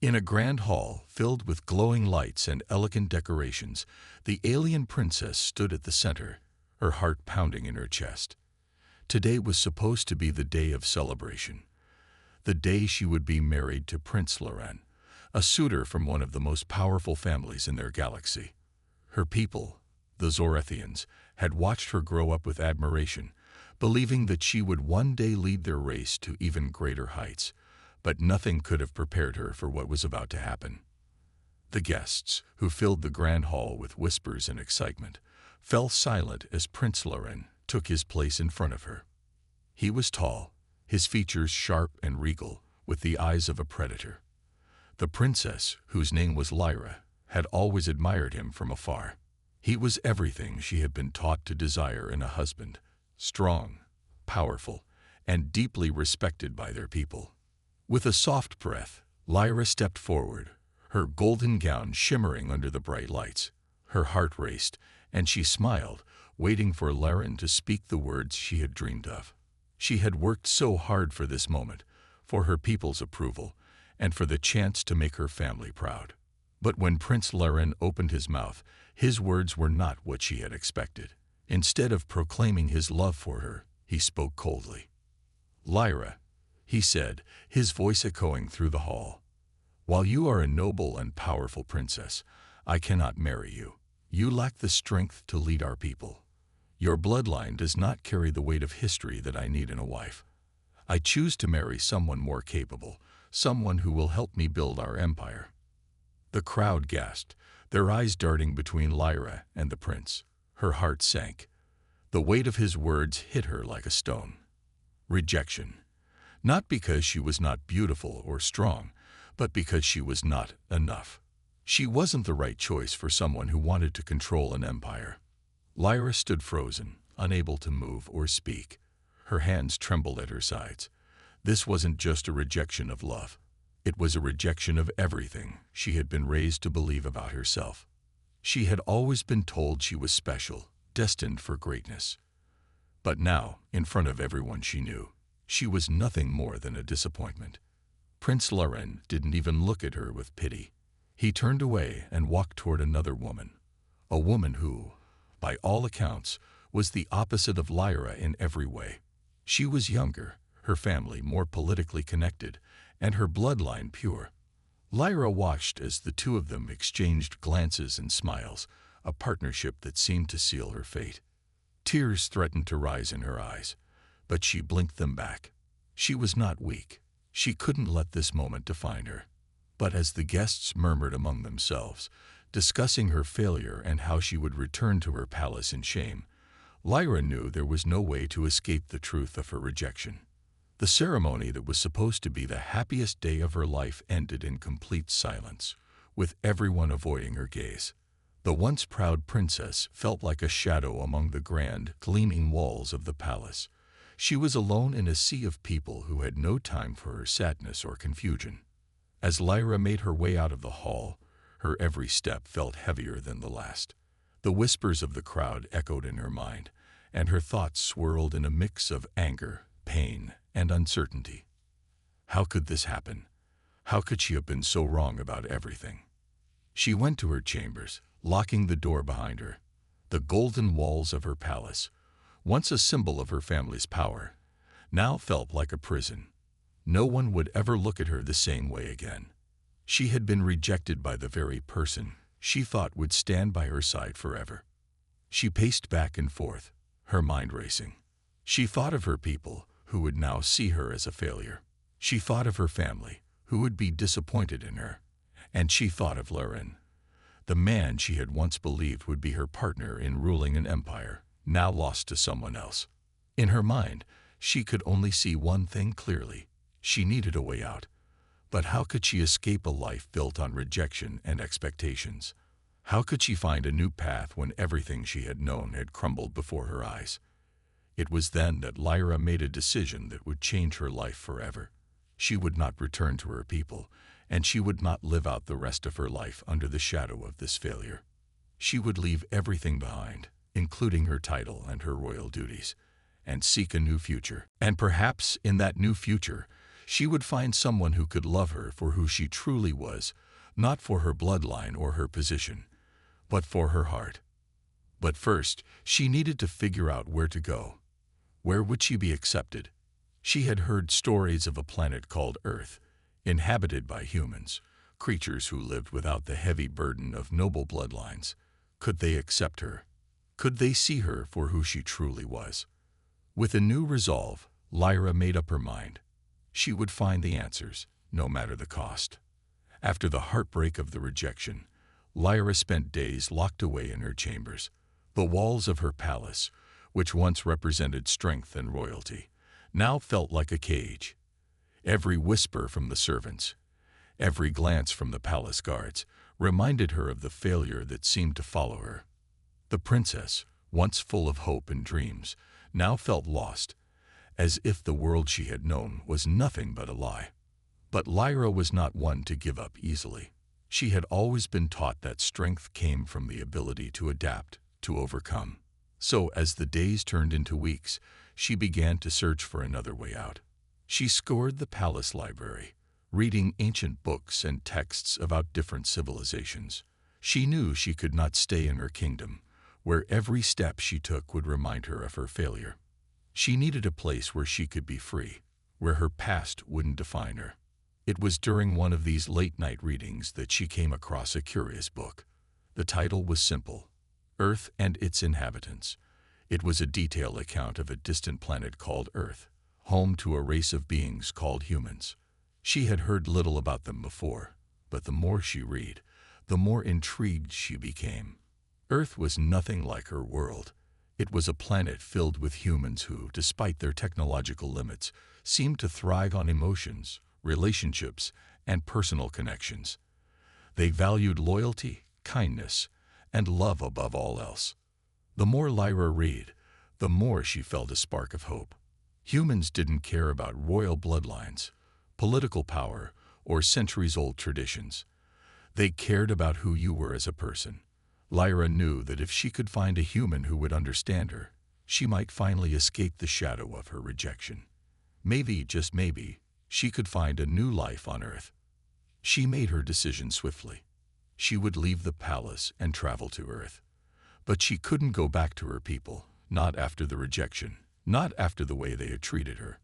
In a grand hall filled with glowing lights and elegant decorations, the alien princess stood at the center, her heart pounding in her chest. Today was supposed to be the day of celebration, the day she would be married to Prince Loren, a suitor from one of the most powerful families in their galaxy. Her people, the Zorethians, had watched her grow up with admiration, believing that she would one day lead their race to even greater heights, but nothing could have prepared her for what was about to happen. The guests, who filled the grand hall with whispers and excitement, fell silent as Prince Loren took his place in front of her. He was tall, his features sharp and regal, with the eyes of a predator. The princess, whose name was Lyra, had always admired him from afar. He was everything she had been taught to desire in a husband: strong, powerful, and deeply respected by their people. With a soft breath, Lyra stepped forward, her golden gown shimmering under the bright lights. Her heart raced, and she smiled, waiting for Loren to speak the words she had dreamed of. She had worked so hard for this moment, for her people's approval, and for the chance to make her family proud. But when Prince Loren opened his mouth, his words were not what she had expected. Instead of proclaiming his love for her, he spoke coldly. "Lyra," he said, his voice echoing through the hall, "while you are a noble and powerful princess, I cannot marry you. You lack the strength to lead our people. Your bloodline does not carry the weight of history that I need in a wife. I choose to marry someone more capable, someone who will help me build our empire." The crowd gasped, their eyes darting between Lyra and the prince. Her heart sank. The weight of his words hit her like a stone. Rejection. Not because she was not beautiful or strong, but because she was not enough. She wasn't the right choice for someone who wanted to control an empire. Lyra stood frozen, unable to move or speak. Her hands trembled at her sides. This wasn't just a rejection of love. It was a rejection of everything she had been raised to believe about herself. She had always been told she was special, destined for greatness. But now, in front of everyone she knew, she was nothing more than a disappointment. Prince Loren didn't even look at her with pity. He turned away and walked toward another woman, a woman who, by all accounts, was the opposite of Lyra in every way. She was younger, her family more politically connected, and her bloodline pure. Lyra watched as the two of them exchanged glances and smiles, a partnership that seemed to seal her fate. Tears threatened to rise in her eyes, but she blinked them back. She was not weak. She couldn't let this moment define her. But as the guests murmured among themselves, discussing her failure and how she would return to her palace in shame, Lyra knew there was no way to escape the truth of her rejection. The ceremony that was supposed to be the happiest day of her life ended in complete silence, with everyone avoiding her gaze. The once proud princess felt like a shadow among the grand, gleaming walls of the palace. She was alone in a sea of people who had no time for her sadness or confusion. As Lyra made her way out of the hall, her every step felt heavier than the last. The whispers of the crowd echoed in her mind, and her thoughts swirled in a mix of anger, pain, and uncertainty. How could this happen? How could she have been so wrong about everything? She went to her chambers, locking the door behind her. The golden walls of her palace, once a symbol of her family's power, now felt like a prison. No one would ever look at her the same way again. She had been rejected by the very person she thought would stand by her side forever. She paced back and forth, her mind racing. She thought of her people, who would now see her as a failure. She thought of her family, who would be disappointed in her. And she thought of Loren, the man she had once believed would be her partner in ruling an empire, now lost to someone else. In her mind, she could only see one thing clearly. She needed a way out. But how could she escape a life built on rejection and expectations? How could she find a new path when everything she had known had crumbled before her eyes? It was then that Lyra made a decision that would change her life forever. She would not return to her people, and she would not live out the rest of her life under the shadow of this failure. She would leave everything behind, including her title and her royal duties, and seek a new future. And perhaps in that new future, She would find someone who could love her for who she truly was, not for her bloodline or her position, but for her heart. But first, she needed to figure out where to go. Where would she be accepted? She had heard stories of a planet called Earth, inhabited by humans, creatures who lived without the heavy burden of noble bloodlines. Could they accept her? Could they see her for who she truly was? With a new resolve, Lyra made up her mind. She would find the answers, no matter the cost. After the heartbreak of the rejection, Lyra spent days locked away in her chambers. The walls of her palace, which once represented strength and royalty, now felt like a cage. Every whisper from the servants, every glance from the palace guards, reminded her of the failure that seemed to follow her. The princess, once full of hope and dreams, now felt lost, as if the world she had known was nothing but a lie. But Lyra was not one to give up easily. She had always been taught that strength came from the ability to adapt, to overcome. So, as the days turned into weeks, she began to search for another way out. She scoured the palace library, reading ancient books and texts about different civilizations. She knew she could not stay in her kingdom, where every step she took would remind her of her failure. She needed a place where she could be free, where her past wouldn't define her. It was during one of these late-night readings that she came across a curious book. The title was simple: Earth and Its Inhabitants. It was a detailed account of a distant planet called Earth, home to a race of beings called humans. She had heard little about them before, but the more she read, the more intrigued she became. Earth was nothing like her world. It was a planet filled with humans who, despite their technological limits, seemed to thrive on emotions, relationships, and personal connections. They valued loyalty, kindness, and love above all else. The more Lyra read, the more she felt a spark of hope. Humans didn't care about royal bloodlines, political power, or centuries-old traditions. They cared about who you were as a person. Lyra knew that if she could find a human who would understand her, she might finally escape the shadow of her rejection. Maybe, just maybe, she could find a new life on Earth. She made her decision swiftly. She would leave the palace and travel to Earth. But she couldn't go back to her people, not after the rejection, not after the way they had treated her.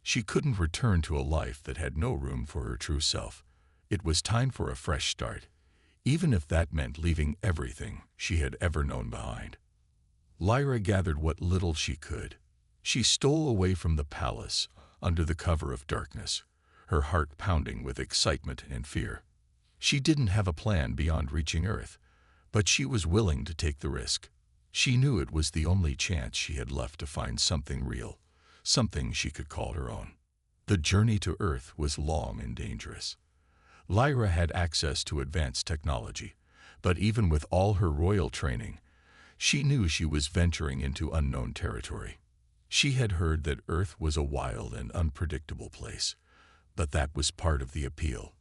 She couldn't return to a life that had no room for her true self. It was time for a fresh start, even if that meant leaving everything she had ever known behind. Lyra gathered what little she could. She stole away from the palace under the cover of darkness, her heart pounding with excitement and fear. She didn't have a plan beyond reaching Earth, but she was willing to take the risk. She knew it was the only chance she had left to find something real, something she could call her own. The journey to Earth was long and dangerous. Lyra had access to advanced technology, but even with all her royal training, she knew she was venturing into unknown territory. She had heard that Earth was a wild and unpredictable place, but that was part of the appeal.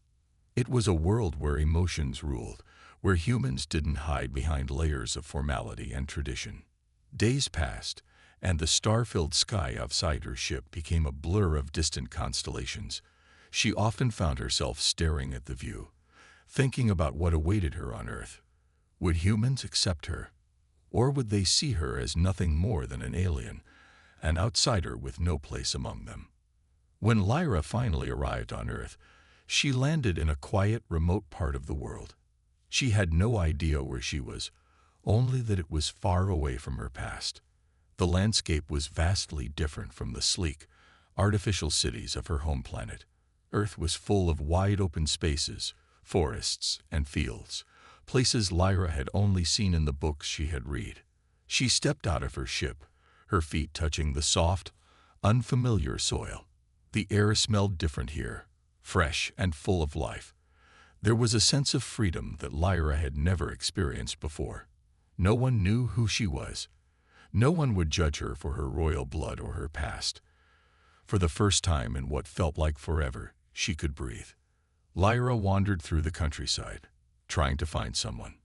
It was a world where emotions ruled, where humans didn't hide behind layers of formality and tradition. Days passed, and the star-filled sky outside her ship became a blur of distant constellations. She often found herself staring at the view, thinking about what awaited her on Earth. Would humans accept her? Or would they see her as nothing more than an alien, an outsider with no place among them? When Lyra finally arrived on Earth, she landed in a quiet, remote part of the world. She had no idea where she was, only that it was far away from her past. The landscape was vastly different from the sleek, artificial cities of her home planet. Earth was full of wide open spaces, forests, and fields, places Lyra had only seen in the books she had read. She stepped out of her ship, her feet touching the soft, unfamiliar soil. The air smelled different here, fresh and full of life. There was a sense of freedom that Lyra had never experienced before. No one knew who she was. No one would judge her for her royal blood or her past. For the first time in what felt like forever, she could breathe. Lyra wandered through the countryside, trying to find someone,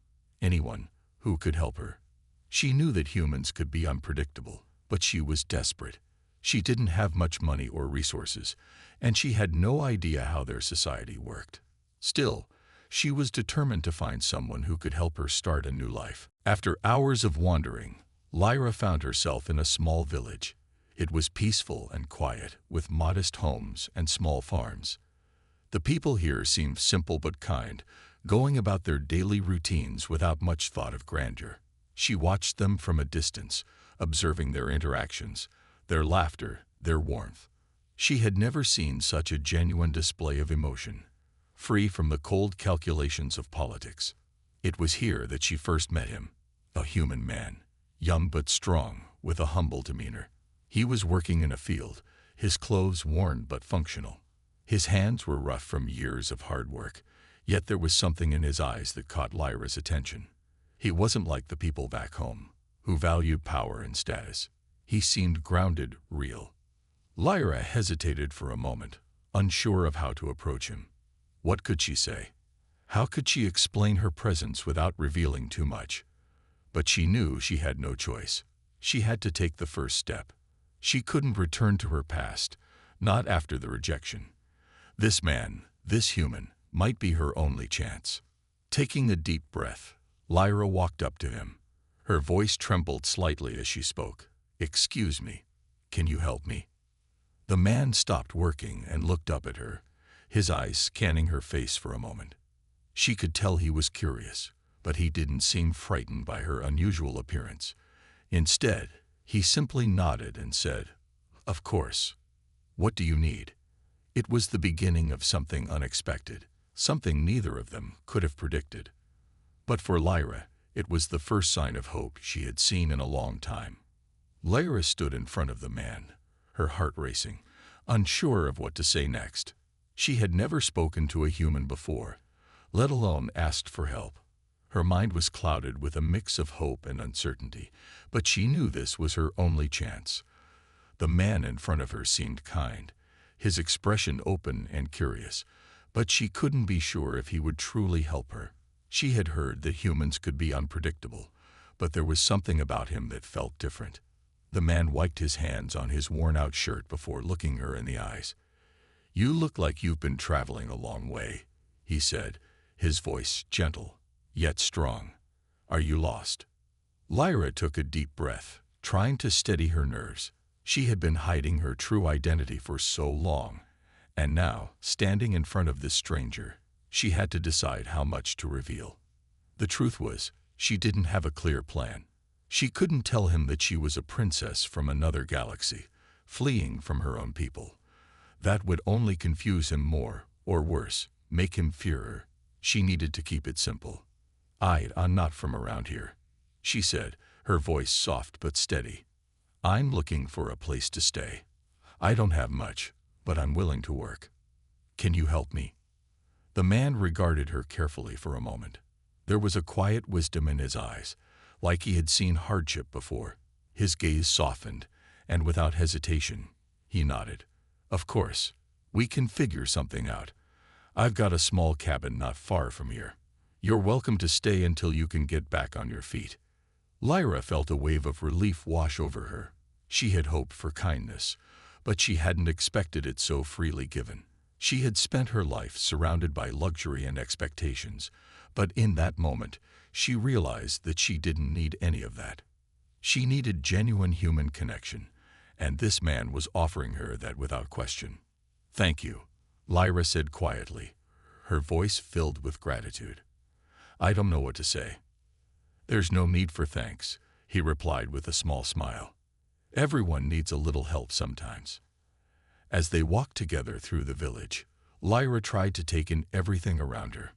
anyone, who could help her. She knew that humans could be unpredictable, but she was desperate. She didn't have much money or resources, and she had no idea how their society worked. Still, she was determined to find someone who could help her start a new life. After hours of wandering, Lyra found herself in a small village. It was peaceful and quiet, with modest homes and small farms. The people here seemed simple but kind, going about their daily routines without much thought of grandeur. She watched them from a distance, observing their interactions, their laughter, their warmth. She had never seen such a genuine display of emotion, free from the cold calculations of politics. It was here that she first met him, a human man, young but strong, with a humble demeanor. He was working in a field, his clothes worn but functional. His hands were rough from years of hard work, yet there was something in his eyes that caught Lyra's attention. He wasn't like the people back home, who valued power and status. He seemed grounded, real. Lyra hesitated for a moment, unsure of how to approach him. What could she say? How could she explain her presence without revealing too much? But she knew she had no choice. She had to take the first step. She couldn't return to her past, not after the rejection. This man, this human, might be her only chance. Taking a deep breath, Lyra walked up to him. Her voice trembled slightly as she spoke. "Excuse me, can you help me?" The man stopped working and looked up at her, his eyes scanning her face for a moment. She could tell he was curious, but he didn't seem frightened by her unusual appearance. Instead, he simply nodded and said, "Of course. What do you need?" It was the beginning of something unexpected, something neither of them could have predicted. But for Lyra, it was the first sign of hope she had seen in a long time. Lyra stood in front of the man, her heart racing, unsure of what to say next. She had never spoken to a human before, let alone asked for help. Her mind was clouded with a mix of hope and uncertainty, but she knew this was her only chance. The man in front of her seemed kind, his expression open and curious, but she couldn't be sure if he would truly help her. She had heard that humans could be unpredictable, but there was something about him that felt different. The man wiped his hands on his worn-out shirt before looking her in the eyes. "You look like you've been traveling a long way," he said, his voice gentle, yet strong. "Are you lost?" Lyra took a deep breath, trying to steady her nerves. She had been hiding her true identity for so long, and now, standing in front of this stranger, she had to decide how much to reveal. The truth was, she didn't have a clear plan. She couldn't tell him that she was a princess from another galaxy, fleeing from her own people. That would only confuse him more, or worse, make him fear her. She needed to keep it simple. "I'm not from around here," she said, her voice soft but steady. "I'm looking for a place to stay. I don't have much, but I'm willing to work. Can you help me?" The man regarded her carefully for a moment. There was a quiet wisdom in his eyes, like he had seen hardship before. His gaze softened, and without hesitation, he nodded. "Of course, we can figure something out. I've got a small cabin not far from here. You're welcome to stay until you can get back on your feet." Lyra felt a wave of relief wash over her. She had hoped for kindness, but she hadn't expected it so freely given. She had spent her life surrounded by luxury and expectations, but in that moment, she realized that she didn't need any of that. She needed genuine human connection, and this man was offering her that without question. "Thank you," Lyra said quietly, her voice filled with gratitude. "I don't know what to say." "There's no need for thanks," he replied with a small smile. "Everyone needs a little help sometimes." As they walked together through the village, Lyra tried to take in everything around her.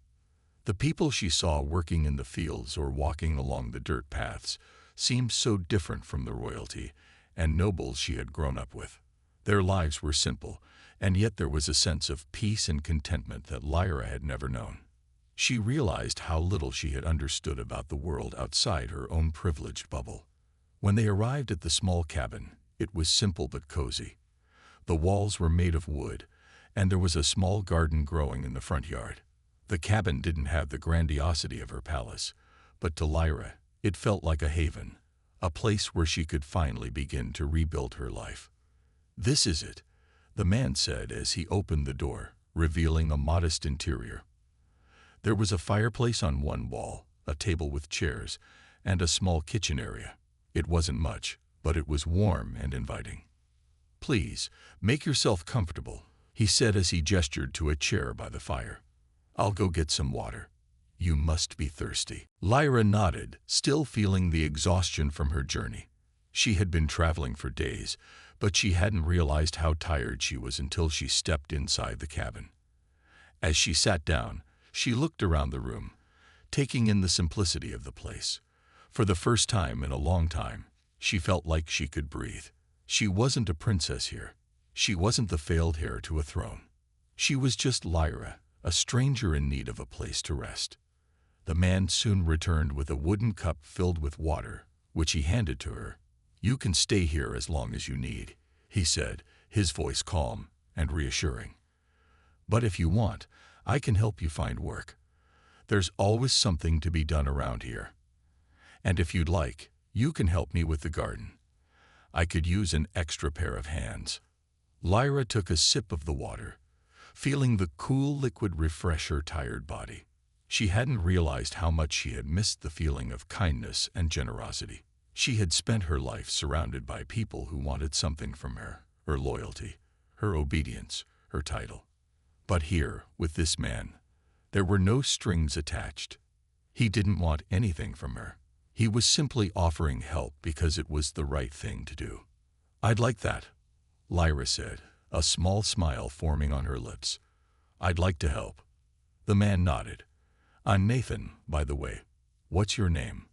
The people she saw working in the fields or walking along the dirt paths seemed so different from the royalty and nobles she had grown up with. Their lives were simple, and yet there was a sense of peace and contentment that Lyra had never known. She realized how little she had understood about the world outside her own privileged bubble. When they arrived at the small cabin, it was simple but cozy. The walls were made of wood, and there was a small garden growing in the front yard. The cabin didn't have the grandiosity of her palace, but to Lyra, it felt like a haven, a place where she could finally begin to rebuild her life. "This is it," the man said as he opened the door, revealing a modest interior. There was a fireplace on one wall, a table with chairs, and a small kitchen area. It wasn't much, but it was warm and inviting. "Please, make yourself comfortable," he said as he gestured to a chair by the fire. "I'll go get some water. You must be thirsty." Lyra nodded, still feeling the exhaustion from her journey. She had been traveling for days, but she hadn't realized how tired she was until she stepped inside the cabin. As she sat down, she looked around the room, taking in the simplicity of the place. For the first time in a long time, she felt like she could breathe. She wasn't a princess here. She wasn't the failed heir to a throne. She was just Lyra, a stranger in need of a place to rest. The man soon returned with a wooden cup filled with water, which he handed to her. "You can stay here as long as you need," he said, his voice calm and reassuring. "But if you want, I can help you find work. There's always something to be done around here. And if you'd like, you can help me with the garden. I could use an extra pair of hands." Lyra took a sip of the water, feeling the cool liquid refresh her tired body. She hadn't realized how much she had missed the feeling of kindness and generosity. She had spent her life surrounded by people who wanted something from her loyalty, her obedience, her title. But here, with this man, there were no strings attached. He didn't want anything from her. He was simply offering help because it was the right thing to do. "I'd like that," Lyra said, a small smile forming on her lips. "I'd like to help." The man nodded. "I'm Nathan, by the way. What's your name?"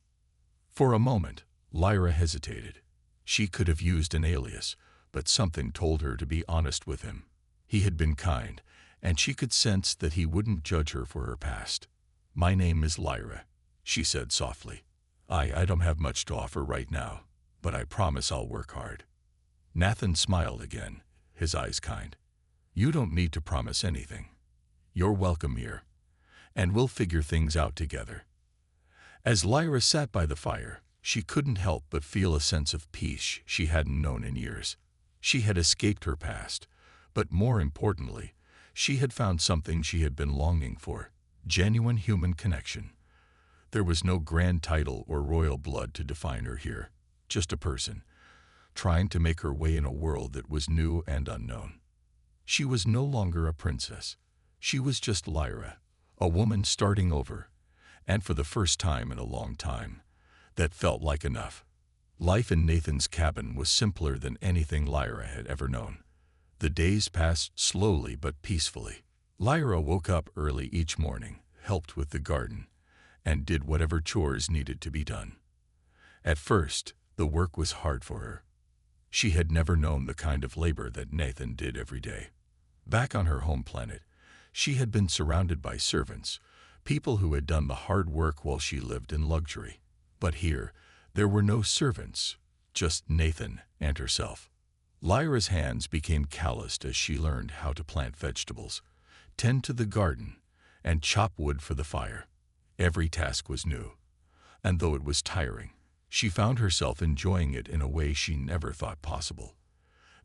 For a moment, Lyra hesitated. She could have used an alias, but something told her to be honest with him. He had been kind, and she could sense that he wouldn't judge her for her past. "My name is Lyra," she said softly. I don't have much to offer right now, but I promise I'll work hard." Nathan smiled again, his eyes kind. "You don't need to promise anything. You're welcome here, and we'll figure things out together." As Lyra sat by the fire, she couldn't help but feel a sense of peace she hadn't known in years. She had escaped her past, but more importantly, she had found something she had been longing for: genuine human connection. There was no grand title or royal blood to define her here, just a person, trying to make her way in a world that was new and unknown. She was no longer a princess. She was just Lyra, a woman starting over, and for the first time in a long time, that felt like enough. Life in Nathan's cabin was simpler than anything Lyra had ever known. The days passed slowly but peacefully. Lyra woke up early each morning, helped with the garden, and did whatever chores needed to be done. At first, the work was hard for her. She had never known the kind of labor that Nathan did every day. Back on her home planet, she had been surrounded by servants, people who had done the hard work while she lived in luxury. But here, there were no servants, just Nathan and herself. Lyra's hands became calloused as she learned how to plant vegetables, tend to the garden, and chop wood for the fire. Every task was new, and though it was tiring, she found herself enjoying it in a way she never thought possible.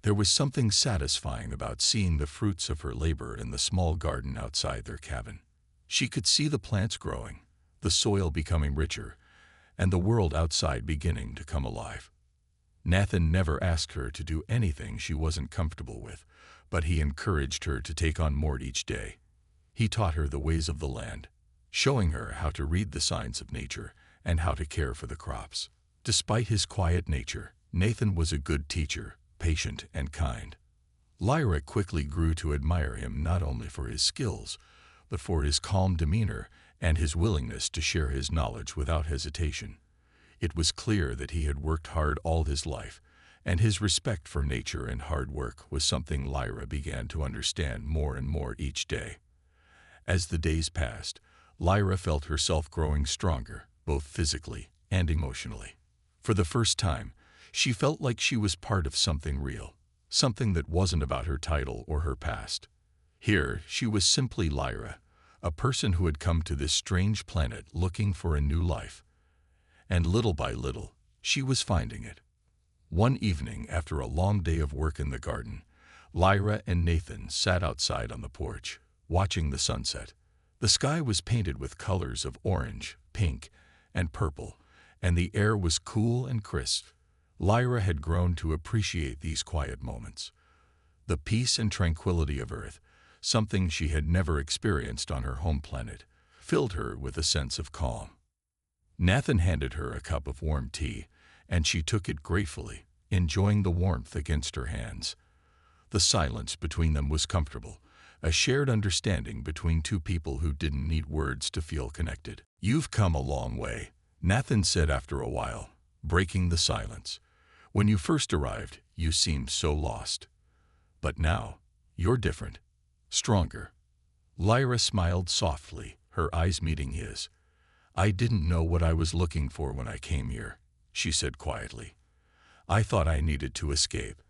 There was something satisfying about seeing the fruits of her labor in the small garden outside their cabin. She could see the plants growing, the soil becoming richer, and the world outside beginning to come alive. Nathan never asked her to do anything she wasn't comfortable with, but he encouraged her to take on more each day. He taught her the ways of the land, showing her how to read the signs of nature and how to care for the crops. Despite his quiet nature, Nathan was a good teacher, patient and kind. Lyra quickly grew to admire him not only for his skills, but for his calm demeanor and his willingness to share his knowledge without hesitation. It was clear that he had worked hard all his life, and his respect for nature and hard work was something Lyra began to understand more and more each day. As the days passed, Lyra felt herself growing stronger, both physically and emotionally. For the first time, she felt like she was part of something real, something that wasn't about her title or her past. Here, she was simply Lyra, a person who had come to this strange planet looking for a new life. And little by little, she was finding it. One evening, after a long day of work in the garden, Lyra and Nathan sat outside on the porch, watching the sunset. The sky was painted with colors of orange, pink, and purple, and the air was cool and crisp. Lyra had grown to appreciate these quiet moments. The peace and tranquility of Earth, something she had never experienced on her home planet, filled her with a sense of calm. Nathan handed her a cup of warm tea, and she took it gratefully, enjoying the warmth against her hands. The silence between them was comfortable, a shared understanding between two people who didn't need words to feel connected. "You've come a long way," Nathan said after a while, breaking the silence. "When you first arrived, you seemed so lost. But now, you're different, stronger." Lyra smiled softly, her eyes meeting his. "I didn't know what I was looking for when I came here," she said quietly. "I thought I needed to escape.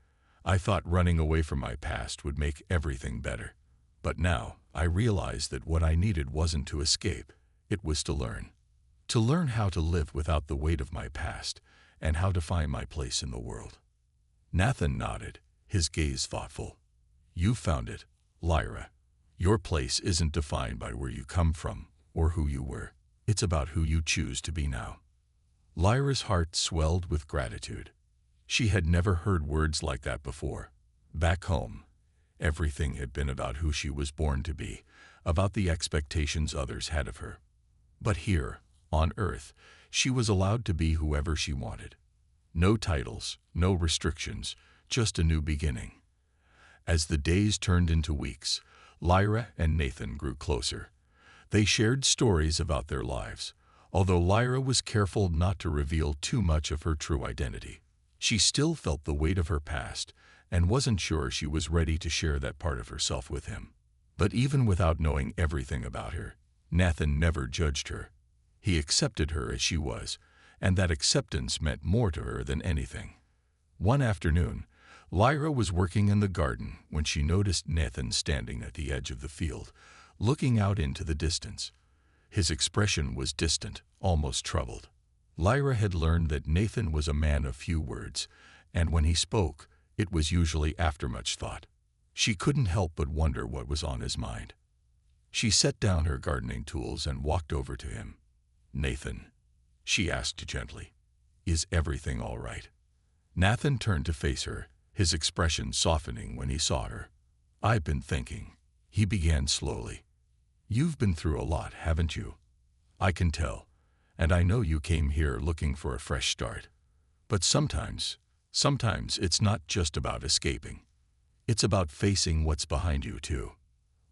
I thought running away from my past would make everything better. But now, I realized that what I needed wasn't to escape, it was to learn. To learn how to live without the weight of my past, and how to find my place in the world." Nathan nodded, his gaze thoughtful. "You found it, Lyra. Your place isn't defined by where you come from or who you were. It's about who you choose to be now." Lyra's heart swelled with gratitude. She had never heard words like that before. Back home, everything had been about who she was born to be, about the expectations others had of her. But here, on Earth, she was allowed to be whoever she wanted. No titles, no restrictions, just a new beginning. As the days turned into weeks, Lyra and Nathan grew closer. They shared stories about their lives, although Lyra was careful not to reveal too much of her true identity. She still felt the weight of her past and wasn't sure she was ready to share that part of herself with him. But even without knowing everything about her, Nathan never judged her. He accepted her as she was, and that acceptance meant more to her than anything. One afternoon, Lyra was working in the garden when she noticed Nathan standing at the edge of the field, looking out into the distance. His expression was distant, almost troubled. Lyra had learned that Nathan was a man of few words, and when he spoke, it was usually after much thought. She couldn't help but wonder what was on his mind. She set down her gardening tools and walked over to him. "Nathan," she asked gently, "is everything all right?" Nathan turned to face her, his expression softening when he saw her. "I've been thinking," he began slowly. "You've been through a lot, haven't you? I can tell, and I know you came here looking for a fresh start. But sometimes it's not just about escaping. It's about facing what's behind you, too."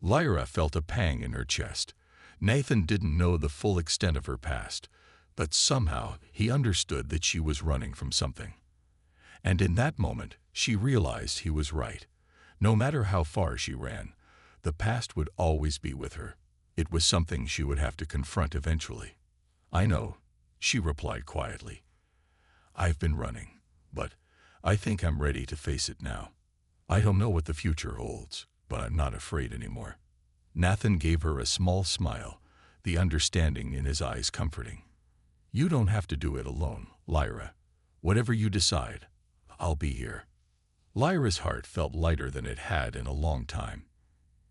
Lyra felt a pang in her chest. Nathan didn't know the full extent of her past, but somehow he understood that she was running from something. And in that moment, she realized he was right. No matter how far she ran, the past would always be with her. It was something she would have to confront eventually. "I know," she replied quietly. "I've been running, but I think I'm ready to face it now. I don't know what the future holds, but I'm not afraid anymore." Nathan gave her a small smile, the understanding in his eyes comforting. "You don't have to do it alone, Lyra. Whatever you decide, I'll be here." Lyra's heart felt lighter than it had in a long time.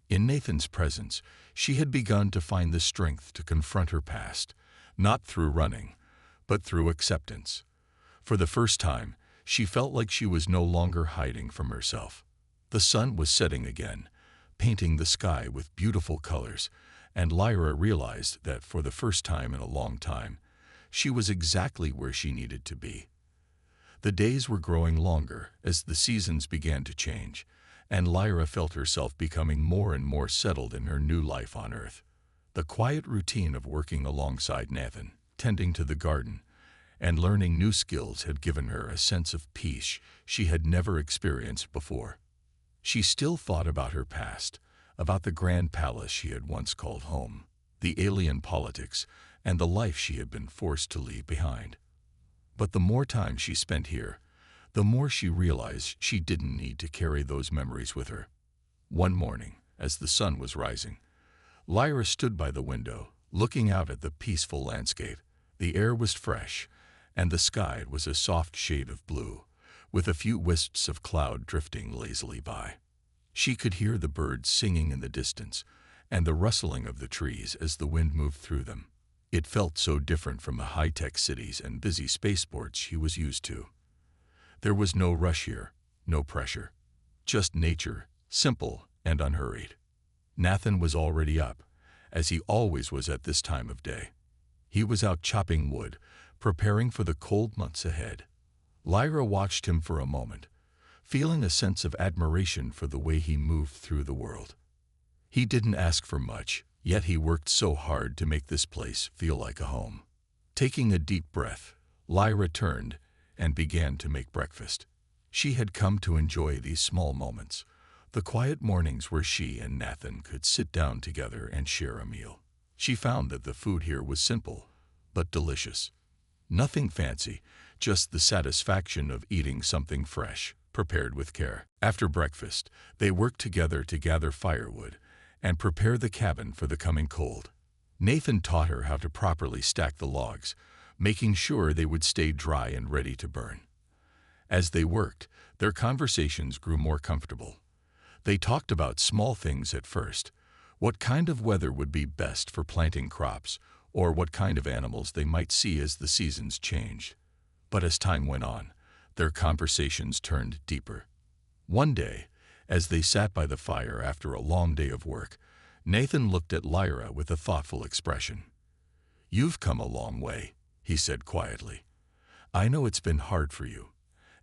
In Nathan's presence, she had begun to find the strength to confront her past, not through running, but through acceptance. For the first time, she felt like she was no longer hiding from herself. The sun was setting again, painting the sky with beautiful colors, and Lyra realized that for the first time in a long time, she was exactly where she needed to be. The days were growing longer as the seasons began to change, and Lyra felt herself becoming more and more settled in her new life on Earth. The quiet routine of working alongside Nathan, tending to the garden, and learning new skills had given her a sense of peace she had never experienced before. She still thought about her past, about the grand palace she had once called home, the alien politics, and the life she had been forced to leave behind. But the more time she spent here, the more she realized she didn't need to carry those memories with her. One morning, as the sun was rising, Lyra stood by the window, looking out at the peaceful landscape. The air was fresh, and the sky was a soft shade of blue, with a few wisps of cloud drifting lazily by. She could hear the birds singing in the distance and the rustling of the trees as the wind moved through them. It felt so different from the high-tech cities and busy spaceports she was used to. There was no rush here, no pressure. Just nature, simple and unhurried. Nathan was already up, as he always was at this time of day. He was out chopping wood, preparing for the cold months ahead. Lyra watched him for a moment, feeling a sense of admiration for the way he moved through the world. He didn't ask for much, yet he worked so hard to make this place feel like a home. Taking a deep breath, Lyra turned and began to make breakfast. She had come to enjoy these small moments, the quiet mornings where she and Nathan could sit down together and share a meal. She found that the food here was simple, but delicious. Nothing fancy, just the satisfaction of eating something fresh, prepared with care. After breakfast, they worked together to gather firewood and prepare the cabin for the coming cold. Nathan taught her how to properly stack the logs, making sure they would stay dry and ready to burn. As they worked, their conversations grew more comfortable. They talked about small things at first, what kind of weather would be best for planting crops, or what kind of animals they might see as the seasons changed. But as time went on, their conversations turned deeper. One day, as they sat by the fire after a long day of work, Nathan looked at Lyra with a thoughtful expression. "You've come a long way," he said quietly. "I know it's been hard for you,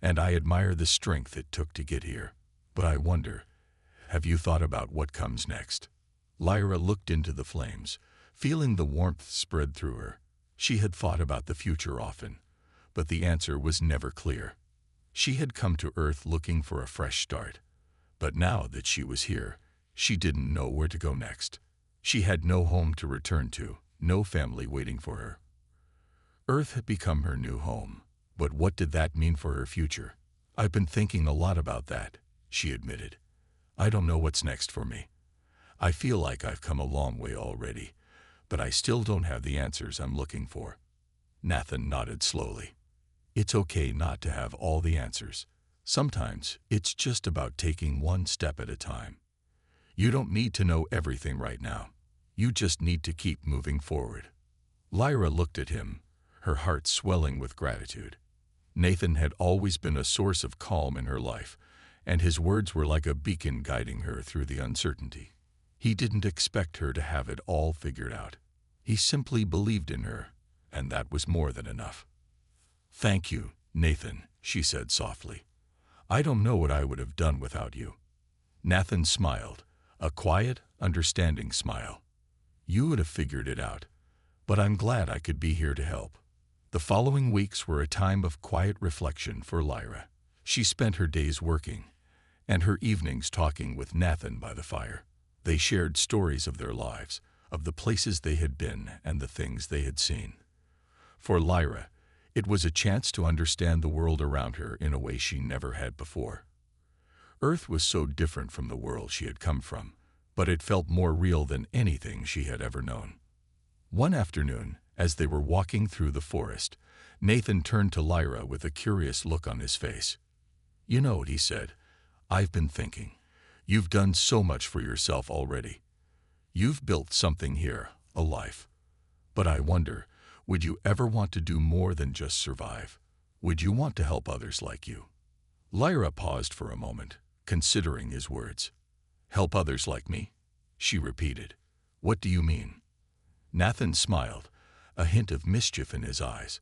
and I admire the strength it took to get here. But I wonder, have you thought about what comes next?" Lyra looked into the flames, feeling the warmth spread through her. She had thought about the future often, but the answer was never clear. She had come to Earth looking for a fresh start, but now that she was here, she didn't know where to go next. She had no home to return to, no family waiting for her. Earth had become her new home, but what did that mean for her future? "I've been thinking a lot about that," she admitted. "I don't know what's next for me. I feel like I've come a long way already, but I still don't have the answers I'm looking for." Nathan nodded slowly. "It's okay not to have all the answers. Sometimes it's just about taking one step at a time. You don't need to know everything right now. You just need to keep moving forward." Lyra looked at him, her heart swelling with gratitude. Nathan had always been a source of calm in her life, and his words were like a beacon guiding her through the uncertainty. He didn't expect her to have it all figured out. He simply believed in her, and that was more than enough. "Thank you, Nathan," she said softly. "I don't know what I would have done without you." Nathan smiled, a quiet, understanding smile. "You would have figured it out, but I'm glad I could be here to help." The following weeks were a time of quiet reflection for Lyra. She spent her days working, and her evenings talking with Nathan by the fire. They shared stories of their lives, of the places they had been and the things they had seen. For Lyra, it was a chance to understand the world around her in a way she never had before. Earth was so different from the world she had come from, but it felt more real than anything she had ever known. One afternoon, as they were walking through the forest, Nathan turned to Lyra with a curious look on his face. "You know," he said, "I've been thinking. You've done so much for yourself already. You've built something here, a life. But I wonder, would you ever want to do more than just survive? Would you want to help others like you?" Lyra paused for a moment, considering his words. "Help others like me?" she repeated. "What do you mean?" Nathan smiled, a hint of mischief in his eyes.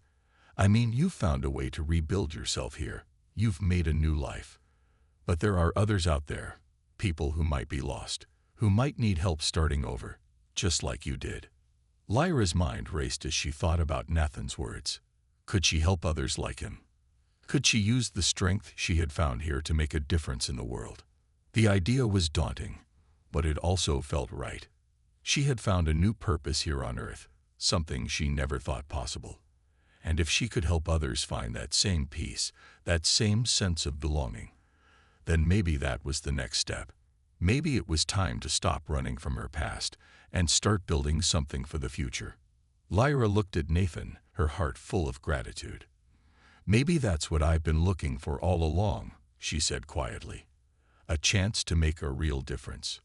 "I mean, you've found a way to rebuild yourself here. You've made a new life. But there are others out there, people who might be lost, who might need help starting over, just like you did." Lyra's mind raced as she thought about Nathan's words. Could she help others like him? Could she use the strength she had found here to make a difference in the world? The idea was daunting, but it also felt right. She had found a new purpose here on Earth, something she never thought possible. And if she could help others find that same peace, that same sense of belonging, then maybe that was the next step. Maybe it was time to stop running from her past and start building something for the future. Lyra looked at Nathan, her heart full of gratitude. "Maybe that's what I've been looking for all along," she said quietly. "A chance to make a real difference."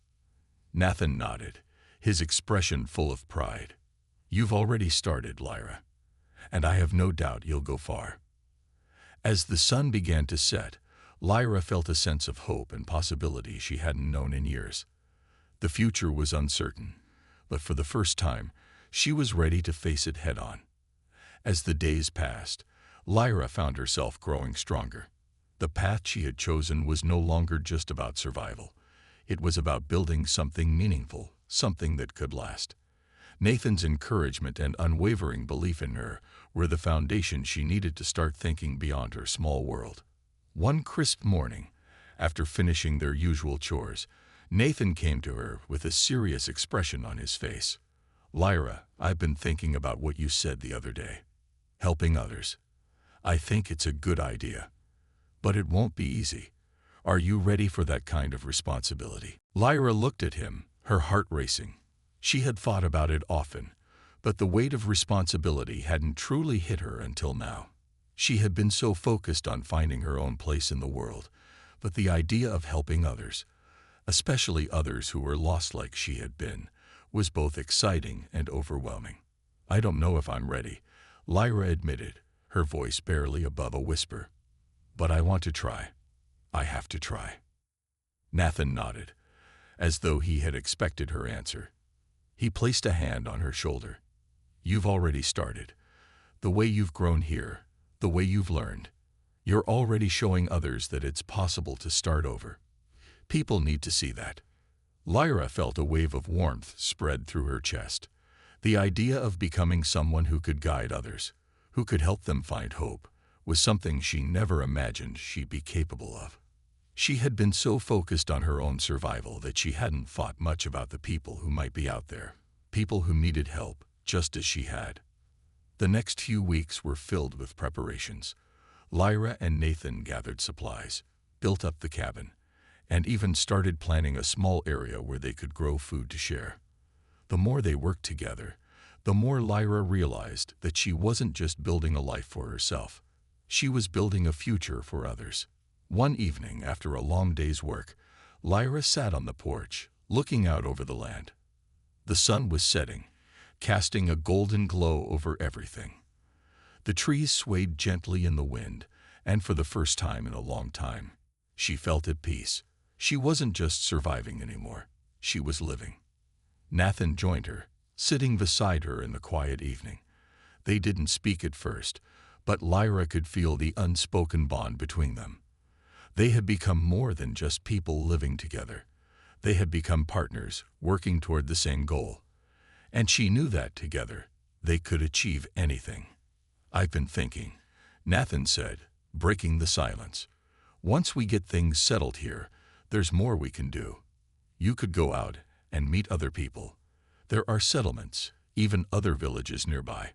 Nathan nodded, his expression full of pride. "You've already started, Lyra, and I have no doubt you'll go far." As the sun began to set, Lyra felt a sense of hope and possibility she hadn't known in years. The future was uncertain, but for the first time, she was ready to face it head-on. As the days passed, Lyra found herself growing stronger. The path she had chosen was no longer just about survival. It was about building something meaningful, something that could last. Nathan's encouragement and unwavering belief in her were the foundation she needed to start thinking beyond her small world. One crisp morning, after finishing their usual chores, Nathan came to her with a serious expression on his face. "Lyra, I've been thinking about what you said the other day. Helping others. I think it's a good idea. But it won't be easy. Are you ready for that kind of responsibility?" Lyra looked at him, her heart racing. She had thought about it often, but the weight of responsibility hadn't truly hit her until now. She had been so focused on finding her own place in the world, but the idea of helping others, especially others who were lost like she had been, was both exciting and overwhelming. "I don't know if I'm ready," Lyra admitted, her voice barely above a whisper. "But I want to try. I have to try." Nathan nodded, as though he had expected her answer. He placed a hand on her shoulder. "You've already started. The way you've grown here, the way you've learned. You're already showing others that it's possible to start over. People need to see that." Lyra felt a wave of warmth spread through her chest. The idea of becoming someone who could guide others, who could help them find hope, was something she never imagined she'd be capable of. She had been so focused on her own survival that she hadn't thought much about the people who might be out there, people who needed help, just as she had. The next few weeks were filled with preparations. Lyra and Nathan gathered supplies, built up the cabin, and even started planning a small area where they could grow food to share. The more they worked together, the more Lyra realized that she wasn't just building a life for herself. She was building a future for others. One evening, after a long day's work, Lyra sat on the porch, looking out over the land. The sun was setting, casting a golden glow over everything. The trees swayed gently in the wind, and for the first time in a long time, she felt at peace. She wasn't just surviving anymore, she was living. Nathan joined her, sitting beside her in the quiet evening. They didn't speak at first, but Lyra could feel the unspoken bond between them. They had become more than just people living together. They had become partners, working toward the same goal. And she knew that together, they could achieve anything. "I've been thinking," Nathan said, breaking the silence. "Once we get things settled here, there's more we can do. You could go out and meet other people. There are settlements, even other villages nearby.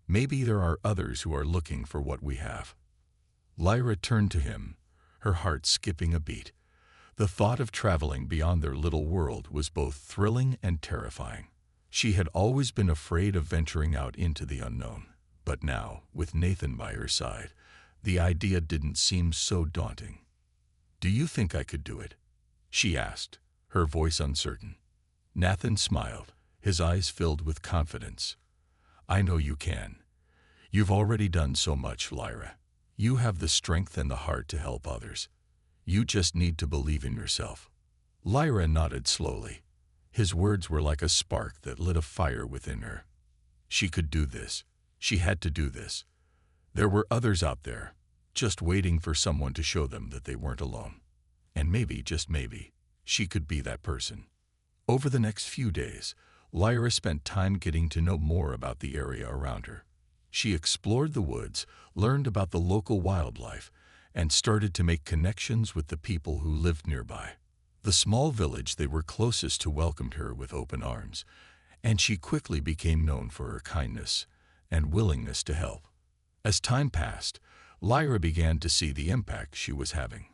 Maybe there are others who are looking for what we have." Lyra turned to him, her heart skipping a beat. The thought of traveling beyond their little world was both thrilling and terrifying. She had always been afraid of venturing out into the unknown, but now, with Nathan by her side, the idea didn't seem so daunting. "Do you think I could do it?" she asked, her voice uncertain. Nathan smiled, his eyes filled with confidence. "I know you can. You've already done so much, Lyra. You have the strength and the heart to help others. You just need to believe in yourself." Lyra nodded slowly. His words were like a spark that lit a fire within her. She could do this. She had to do this. There were others out there, just waiting for someone to show them that they weren't alone. And maybe, just maybe, she could be that person. Over the next few days, Lyra spent time getting to know more about the area around her. She explored the woods, learned about the local wildlife, and started to make connections with the people who lived nearby. The small village they were closest to welcomed her with open arms, and she quickly became known for her kindness and willingness to help. As time passed, Lyra began to see the impact she was having.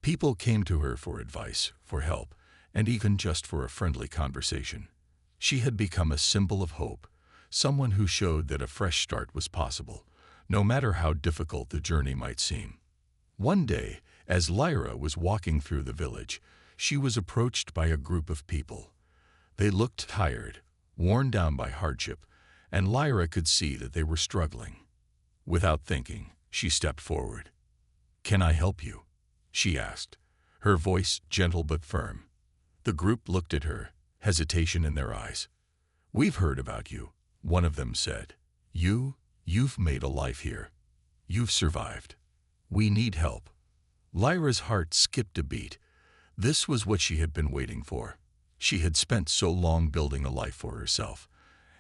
People came to her for advice, for help, and even just for a friendly conversation. She had become a symbol of hope, someone who showed that a fresh start was possible, no matter how difficult the journey might seem. One day, as Lyra was walking through the village, she was approached by a group of people. They looked tired, worn down by hardship, and Lyra could see that they were struggling. Without thinking, she stepped forward. "Can I help you?" she asked, her voice gentle but firm. The group looked at her, hesitation in their eyes. "We've heard about you," one of them said. You've made a life here. You've survived. We need help." Lyra's heart skipped a beat. This was what she had been waiting for. She had spent so long building a life for herself,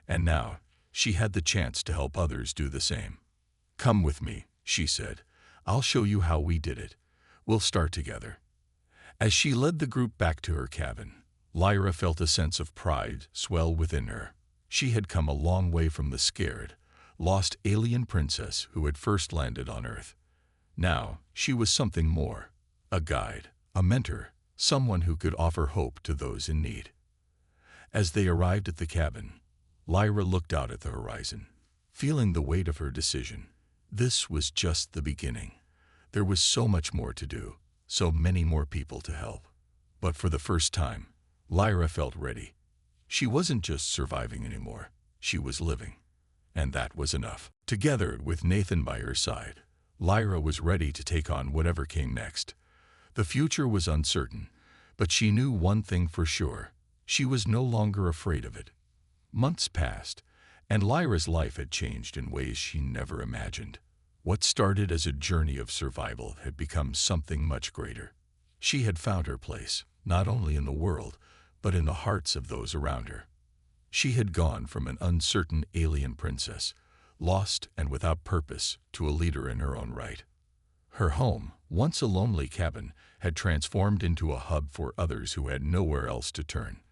and now she had the chance to help others do the same. "Come with me," she said. "I'll show you how we did it. We'll start together." As she led the group back to her cabin, Lyra felt a sense of pride swell within her. She had come a long way from the scared, lost alien princess who had first landed on Earth. Now she was something more, a guide, a mentor, someone who could offer hope to those in need. As they arrived at the cabin, Lyra looked out at the horizon, feeling the weight of her decision. This was just the beginning. There was so much more to do, so many more people to help. But for the first time, Lyra felt ready. She wasn't just surviving anymore, she was living. And that was enough. Together, with Nathan by her side, Lyra was ready to take on whatever came next. The future was uncertain, but she knew one thing for sure. She was no longer afraid of it. Months passed, and Lyra's life had changed in ways she never imagined. What started as a journey of survival had become something much greater. She had found her place, not only in the world, but in the hearts of those around her. She had gone from an uncertain alien princess, lost and without purpose, to a leader in her own right. Her home, once a lonely cabin, had transformed into a hub for others who had nowhere else to turn.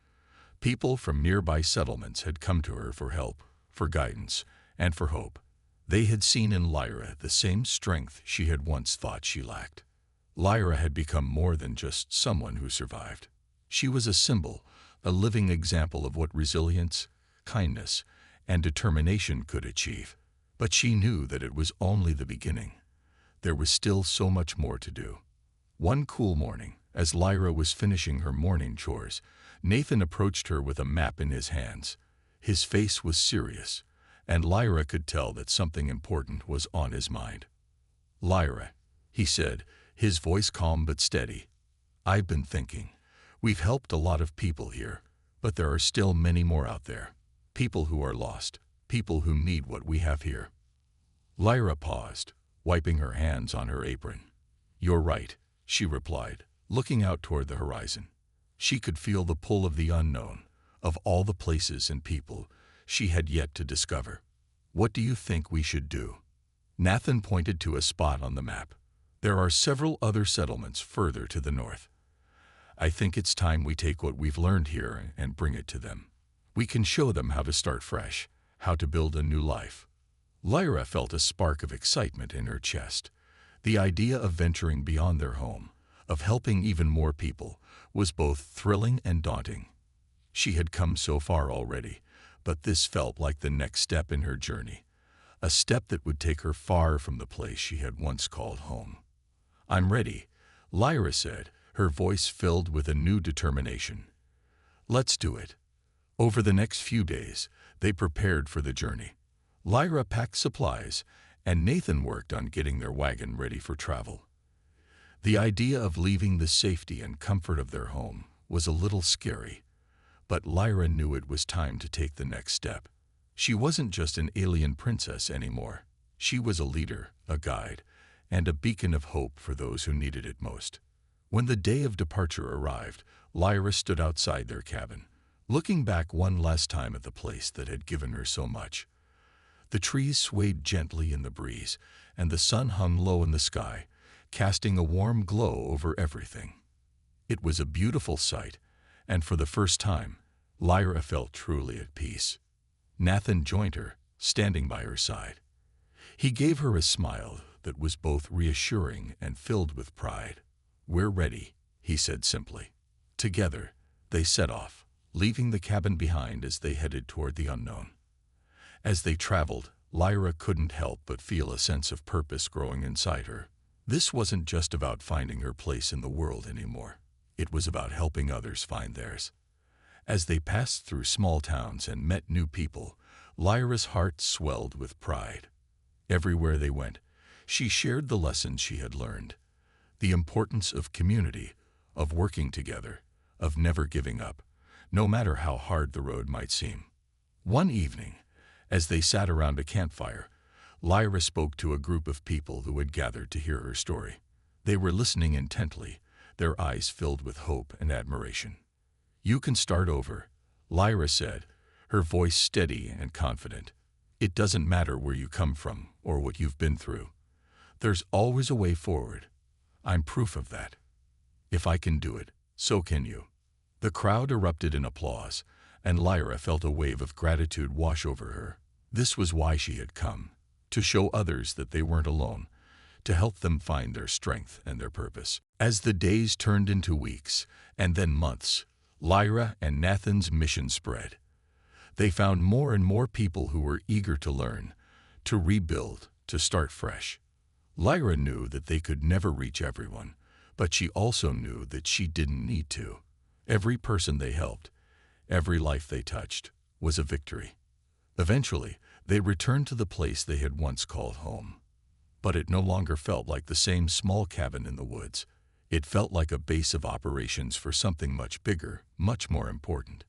People from nearby settlements had come to her for help, for guidance, and for hope. They had seen in Lyra the same strength she had once thought she lacked. Lyra had become more than just someone who survived. She was a symbol, a living example of what resilience, kindness, and determination could achieve. But she knew that it was only the beginning. There was still so much more to do. One cool morning, as Lyra was finishing her morning chores, Nathan approached her with a map in his hands. His face was serious, and Lyra could tell that something important was on his mind. "Lyra," he said, his voice calm but steady, "I've been thinking. We've helped a lot of people here, but there are still many more out there. People who are lost, people who need what we have here." Lyra paused, wiping her hands on her apron. "You're right," she replied, looking out toward the horizon. She could feel the pull of the unknown, of all the places and people she had yet to discover. "What do you think we should do?" Nathan pointed to a spot on the map. "There are several other settlements further to the north. I think it's time we take what we've learned here and bring it to them. We can show them how to start fresh, how to build a new life." Lyra felt a spark of excitement in her chest. The idea of venturing beyond their home, of helping even more people, was both thrilling and daunting. She had come so far already, but this felt like the next step in her journey, a step that would take her far from the place she had once called home. "I'm ready," Lyra said, her voice filled with a new determination. "Let's do it." Over the next few days, they prepared for the journey. Lyra packed supplies, and Nathan worked on getting their wagon ready for travel. The idea of leaving the safety and comfort of their home was a little scary, but Lyra knew it was time to take the next step. She wasn't just an alien princess anymore. She was a leader, a guide, and a beacon of hope for those who needed it most. When the day of departure arrived, Lyra stood outside their cabin, looking back one last time at the place that had given her so much. The trees swayed gently in the breeze, and the sun hung low in the sky, casting a warm glow over everything. It was a beautiful sight, and for the first time, Lyra felt truly at peace. Nathan joined her, standing by her side. He gave her a smile that was both reassuring and filled with pride. "We're ready," he said simply. Together, they set off, leaving the cabin behind as they headed toward the unknown. As they traveled, Lyra couldn't help but feel a sense of purpose growing inside her. This wasn't just about finding her place in the world anymore. It was about helping others find theirs. As they passed through small towns and met new people, Lyra's heart swelled with pride. Everywhere they went, she shared the lessons she had learned. The importance of community, of working together, of never giving up, no matter how hard the road might seem. One evening, as they sat around a campfire, Lyra spoke to a group of people who had gathered to hear her story. They were listening intently, their eyes filled with hope and admiration. "You can start over," Lyra said, her voice steady and confident. "It doesn't matter where you come from or what you've been through. There's always a way forward. I'm proof of that. If I can do it, so can you." The crowd erupted in applause, and Lyra felt a wave of gratitude wash over her. This was why she had come, to show others that they weren't alone, to help them find their strength and their purpose. As the days turned into weeks, and then months, Lyra and Nathan's mission spread. They found more and more people who were eager to learn, to rebuild, to start fresh. Lyra knew that they could never reach everyone, but she also knew that she didn't need to. Every person they helped, every life they touched, was a victory. Eventually, they returned to the place they had once called home. But it no longer felt like the same small cabin in the woods. It felt like a base of operations for something much bigger, much more important.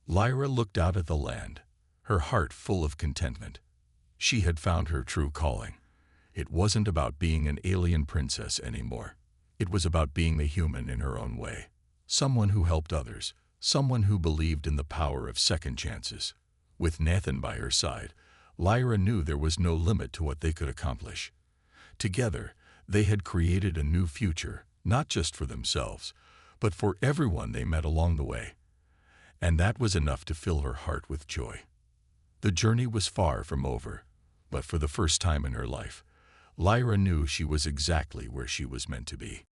Lyra looked out at the land, her heart full of contentment. She had found her true calling. It wasn't about being an alien princess anymore. It was about being a human in her own way. Someone who helped others, someone who believed in the power of second chances. With Nathan by her side, Lyra knew there was no limit to what they could accomplish. Together, they had created a new future, not just for themselves, but for everyone they met along the way. And that was enough to fill her heart with joy. The journey was far from over, but for the first time in her life, Lyra knew she was exactly where she was meant to be.